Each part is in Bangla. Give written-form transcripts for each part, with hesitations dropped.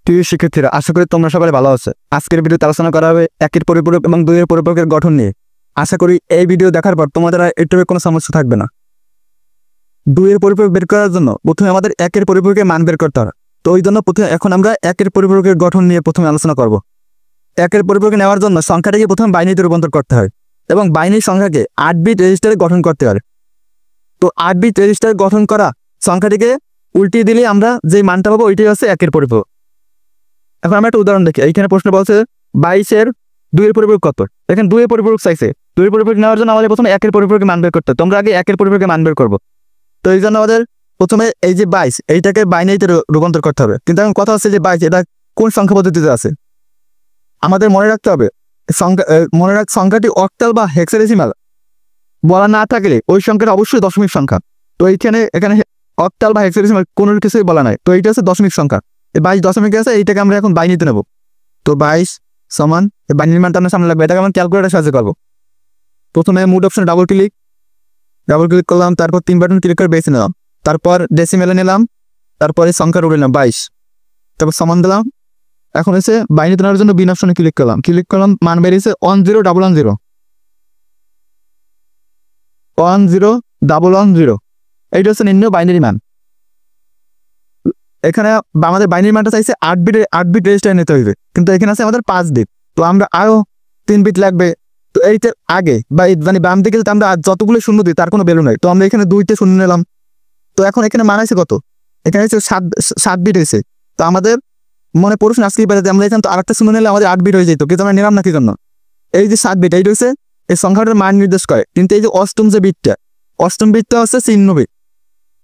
প্রিয় শিক্ষার্থীরা, আশা করি তোমরা সবাই ভালো আছো। আজকের ভিডিওতে আলোচনা করা হবে একের পরিপূরক এবং দুইয়ের পরিপূরকের গঠন নিয়ে। আশা করি এই ভিডিও দেখার পর তোমাদের আর এটুকু কোনো সমস্যা থাকবে না। দুইয়ের পরিপূরক বের করার জন্য প্রথমে আমাদের একের পরিপূরকের মান বের করতে হবে। তো ওই জন্য প্রথমে এখন আমরা একের পরিপূরকের গঠন নিয়ে প্রথমে আলোচনা করব। একের পরিপূরক নেওয়ার জন্য সংখ্যাটাকে প্রথমে বাইনারিতে রূপান্তর করতে হয় এবং বাইনারি সংখ্যাকে 8 বিট রেজিস্টারে গঠন করতে হয়। তো 8 বিট রেজিস্টারে গঠন করা সংখ্যাটিকে উল্টিয়ে দিলে আমরা যে মানটা পাবো ওইটাই হচ্ছে একের পরিপূরক। এখন আমরা একটা উদাহরণ দেখি। এইখানে প্রশ্ন বলছে 22-এর 2-এর পরিপূরক কত। এখানে 2-এর পরিপূরক চাইছে। 2-এর পরিপূরক নেওয়ার জন্য আমাদের প্রথমে একের পরিপূরকের মান বের করতে হবে। তোমরা আগে একের পরিপূরকের মান বের করবো। তো এই জন্য আমাদের প্রথমে এই যে 22 এইটাকে বাইনারিতে রূপান্তর করতে হবে। কিন্তু এখন কথা হচ্ছে যে 22 এটা কোন সংখ্যা পদ্ধতিতে আছে আমাদের মনে রাখতে হবে। সংখ্যাটি অক্টাল বা হেক্সাডেসিমাল বলা না থাকলে ওই সংখ্যাটা অবশ্যই দশমিক সংখ্যা। তো এখানে অক্টাল বা হেক্সাডেসিমাল কোনো কিছুই বলা নাই। তো এইটা হচ্ছে দশমিক সংখ্যা। এই 22 দশমিক আছে, এইটাকে আমরা এখন বাইনারিতে নেব। তো 22 সমান এই বাইনারি মানটা আমরা সামনে লাগবে। এটাকে আমরা ক্যালকুলেটার সাহায্যে করবো। প্রথমে মোড অপশনে ডাবল ক্লিক করলাম, তারপর 3 বাটন ক্লিক করে বেছে নিলাম, তারপর ডেসিমেলে নিলাম, তারপরে সংখ্যা উঠে নিলাম 22, তারপর সমান দিলাম। এখন এসে বাইনারিতে নেওয়ার জন্য বিন অপশনে ক্লিক করলাম, মান বেরিয়েছে 10110 10110। এইটা হচ্ছে নিম্ন বাইনারি মান। এখানে আমাদের বাইনারি মানটা চাইছে 8 বিট রেজিস্টার নিতে হইবে, কিন্তু এখানে আছে আমাদের 5 বিট। তো আমরা আরো 3 বিট লাগবে। তো এইটার আগে বা মানে বাম দিকে আমরা যতগুলো শূন্য দিই তার কোনো ভ্যালু নাই। তো আমরা এখানে 2তে শূন্য নিলাম। তো এখন এখানে মান আছে কত, এখানে হচ্ছে 7 বিট হয়েছে। তো আমাদের মনে প্রশ্ন আসতেই পারে যে আমরা এখানে তো আরেকটা শূন্য নিলে আমাদের 8 বিট হয়ে যেত, কিন্তু আমরা নিলাম না কি জন্য? এই যে 7 বিট এইটা হচ্ছে এই সংখ্যাটার মান নির্দেশ করে। কিন্তু এই যে অষ্টম বিটটা হচ্ছে চিহ্ন বিট।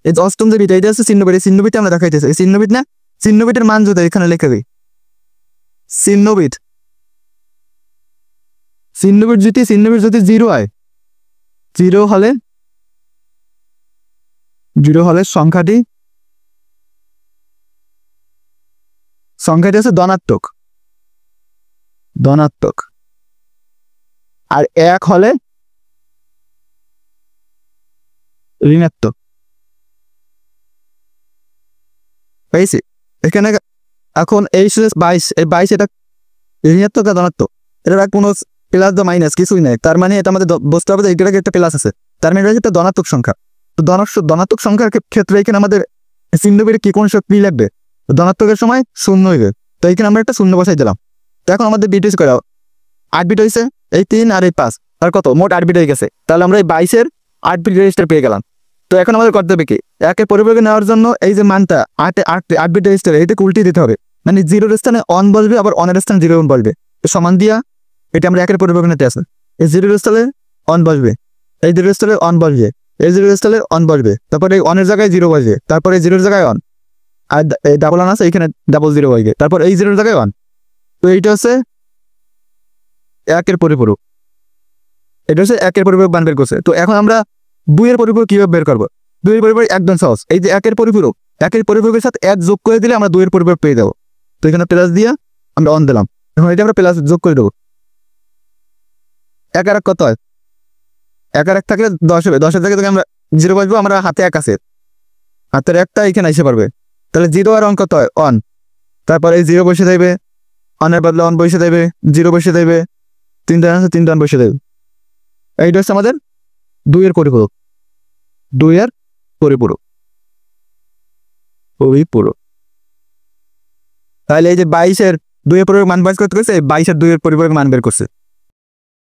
এই যে অষ্টম যে বিট এইটা হচ্ছে চিহ্ন বিট। এই চিহ্ন বিটটা আমরা দেখাইতেছি। এই চিহ্ন বিট না, চিহ্ন বিটের মান যদি এখানে লিখে দিই, চিহ্ন বিট যদি 0 হয়, 0 হলে সংখ্যাটি হচ্ছে ধনাত্মক। আর 1 হলে ঋণাত্মক। পেয়েছি? এখানে এখন এই 22 এটা ঋণাত্মক আর ধনাত্মক, এটা কোনো প্লাস বা মাইনাস কিছুই নাই। তার মানে এটা আমাদের বুঝতে হবে যে এইটাকে একটা প্লাস আছে, তার মানে এটা একটা ধনাত্মক সংখ্যা। তো ধনাত্মক সংখ্যার ক্ষেত্রে এখানে আমাদের চিহ্ন বেড়ে কি কোন শক্তি লাগবে? ধনাত্মকের সময় শূন্য হইবে। তো এইখানে আমরা একটা শূন্য বসাই দিলাম। তো এখন আমাদের বিট হয়েছে 8 বিট হয়েছে, এই 3 আর এই 5 আর কত, মোট 8 বিট হয়ে গেছে। তাহলে আমরা এই 22-এর 8 বিট রেজিস্টার পেয়ে গেলাম। তো এখন আমাদের করতে হবে কি, একের পরিপূরক নেওয়ার জন্য এই যে মানটা 8 বিট রেজিস্টার এইটাকে উল্টিয়ে দিতে হবে। মানে 0-এর স্থানে 1 বসবে, আবার 1-এর স্থানে 0 বসবে। সমান দিয়া এটা আমরা একের পরিপূরক নিতে আছে। এই 0-এর স্থানে 1 বসবে, এই 0-এর স্থানে 1 বসবে, এই 0-এর স্থানে 1 বসবে, তারপরে এই 1-এর জায়গায় 0 বসবে, তারপরে এই 0-এর জায়গায় 1, আর এই ডাবল 1 আছে এখানে ডাবল 0 বসবে, তারপর এই 0-এর জায়গায় 1। তো এইটা হচ্ছে একের পরিপূরক। এটা হচ্ছে একের পরিপূরক মান বের করছে। তো এখন আমরা 2-এর পরিপূরক কিভাবে বের করবো? 2-এর পরিপূরক একদম সহজ। এই যে একের পরিপূরকের সাথে 1 যোগ করে দিলে আমরা 2-এর পরিপূরক পেয়ে যাবো। তো এখানে প্লাস দিয়ে আমরা 1 দিলাম। এখন এটা আমরা প্লাস যোগ করে দেবো। 1 আর 1 কত হয়? 1 আর 1 থাকলে 10 হবে। 10-এর জায়গায় আমরা 0 বসবো, আমরা হাতে 1 আছে, হাতের 1টা এখানে এসে পারবে। তাহলে 0 আর 1 কত হয়? 1। তারপর এই 0 বসে দেবে, 1-এর বদলে 1 বসে দেবে, 0 বসে দেবে, 3টা আছে 3টা 1 বসে দেবে। এইটা হচ্ছে আমাদের 2-এর পরিপূরক। তাহলে এই যে 22-এর 2-এর পরিপূরক মান বের করতে গেছে, 22-এর 2-এর পরিপূরক মান বের করছে।